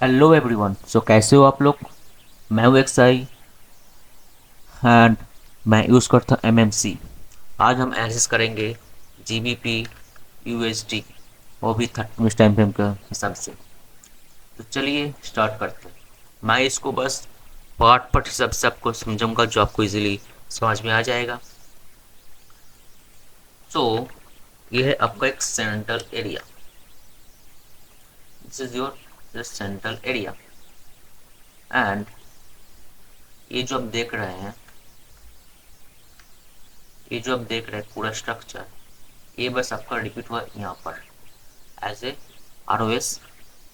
Hello everyone. कैसे हो आप लोग। मैं हूँ एक्सआई एंड मैं यूज़ करता हूँ एमएमसी। आज हम एनालिसिस करेंगे जीबीपी यूएसडी, वो भी 30 टाइम फ्रेम के हिसाब से। तो चलिए स्टार्ट करते हैं। मैं इसको बस पार्ट पार्ट हिसाब से आपको समझाऊंगा जो आपको इजीली समझ में आ जाएगा। सो ये है आपका एक central area. This is your central area and ये जो आप देख रहे हैं, ये जो आप देख रहे हैं पूरा स्ट्रक्चर, ये बस आपका रिपीट हुआ यहाँ पर as a R O S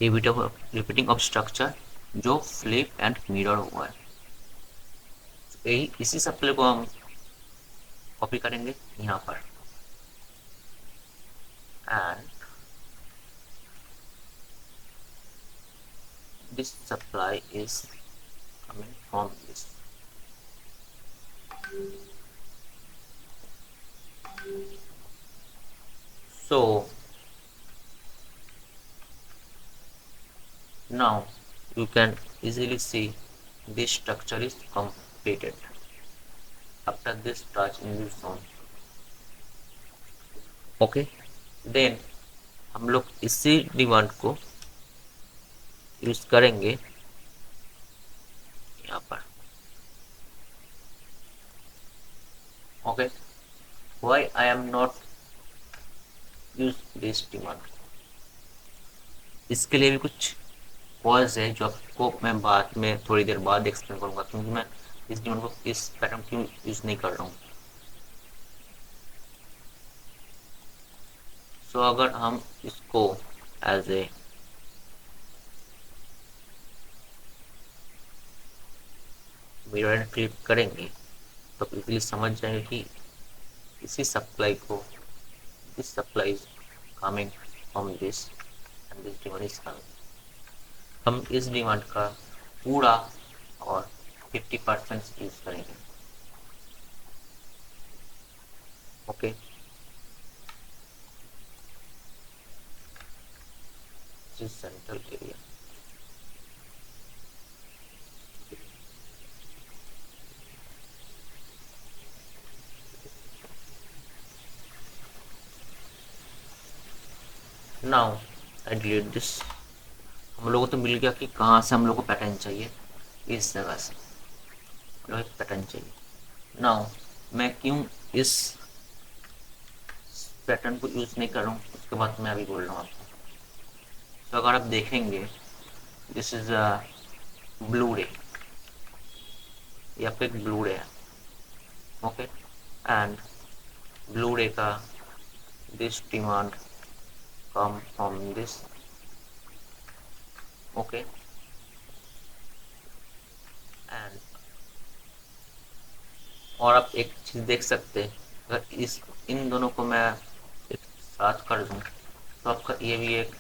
repeating of structure जो फ्लिप एंड मिरर हुआ है। यही इसी सप्ले को हम कॉपी करेंगे यहाँ पर and this supply is coming from this. So now you can easily see this structure is completed after this touch in this zone. Okay, then हम लोग इसी डिमांड को यूज करेंगे यहाँ पर। Okay, why I am not use this demand, इसके लिए भी कुछ कॉज है जो आपको मैं बाद में थोड़ी देर बाद एक्सप्लेन करूंगा, क्योंकि मैं इस डिमांड को इस पैटर्न क्यों यूज नहीं कर रहा हूँ। सो अगर हम इसको as a mirror and flip करेंगे तो इजीली समझ जाएंगे कि इसी सप्लाई को, this supply is coming from this and this demand is coming. हम इस डिमांड का पूरा और 50% यूज करेंगे। Okay, this central area. Now I delete this. हम लोगों को तो मिल गया कि कहाँ से हम लोग को पैटर्न चाहिए, इस जगह से हम लोग पैटर्न चाहिए। नाउ मैं क्यों इस पैटर्न को यूज नहीं कर रहा हूँ उसके बाद मैं अभी बोल रहा हूँ आपको। तो अगर आप देखेंगे दिस इज अ ब्लू रे, ये आपका एक ब्लू रे है। ओके, एंड ब्लू रे का this demand come from this. Okay, and और आप एक चीज देख सकते हैं, अगर इस इन दोनों को मैं एक साथ कर दूं तो आपका ये भी एक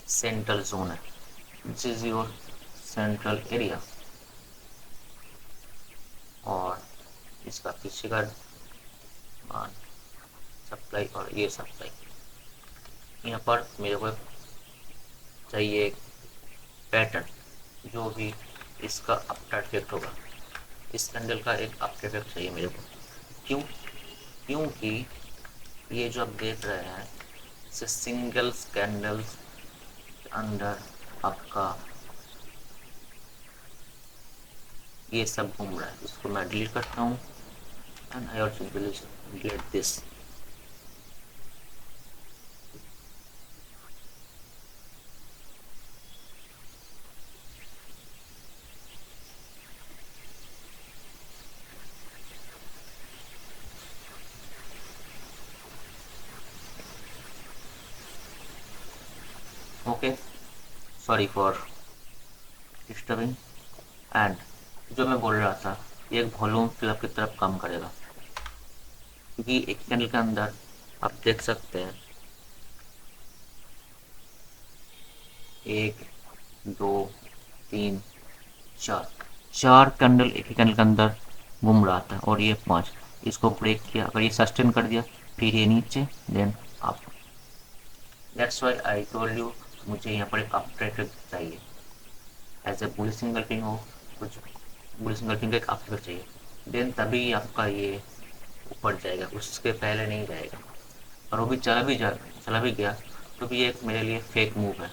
सेंट्रल जोन है। This is your central area और इसका पीछे का मान सप्लाई और ये सप्लाई। यहाँ पर मेरे को चाहिए एक पैटर्न जो भी इसका आफ्टर इफेक्ट होगा, इस कैंडल का एक आफ्टर इफेक्ट चाहिए मेरे को। क्यों? क्योंकि ये जो आप देख रहे हैं इसे सिंगल कैंडल्स के अंदर आपका ये सब घूम रहा है। इसको मैं डिलीट करता हूँ and I also delete this. Okay, sorry for disturbing. And जो मैं बोल रहा था, ये एक वॉल्यूम फिलअप की तरफ काम करेगा, क्योंकि एक कैंडल के अंदर आप देख सकते हैं 1 2 3 4 चार कैंडल एक ही कैंडल के अंदर घूम रहा था और ये 5। इसको ब्रेक किया, अगर ये सस्टेन कर दिया फिर ये नीचे, then up. That's why I told you मुझे यहाँ पर एक अप ट्रेड चाहिए। एज ए बुलिश इंगल्फिंग हो, कुछ बुलिश इंगल्फिंग का एक आफ्टर चाहिए, देन तभी आपका ये ऊपर जाएगा, उसके पहले नहीं जाएगा। और वो भी चला भी गया तो भी ये एक मेरे लिए फेक मूव है,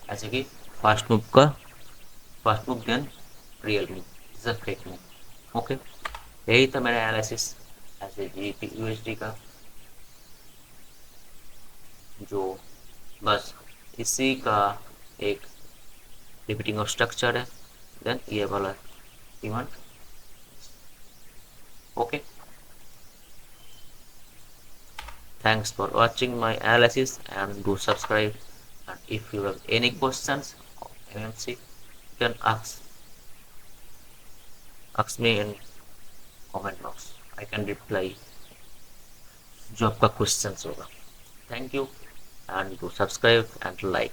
ऐसे कि फास्ट मूव का fast move then real move is a fake move. Okay, यही था मेरा एनालिसिस ऐसे जीटी यूएसडी का, जो बस इसी का एक रिपीटिंग ऑफ स्ट्रक्चर है, देन ये वाला event. Okay, thanks for watching my analysis and do subscribe, and if you have any questions of MMC you can ask me in comment box, I can reply जो आपका questions होगा। Thank you and do subscribe and like.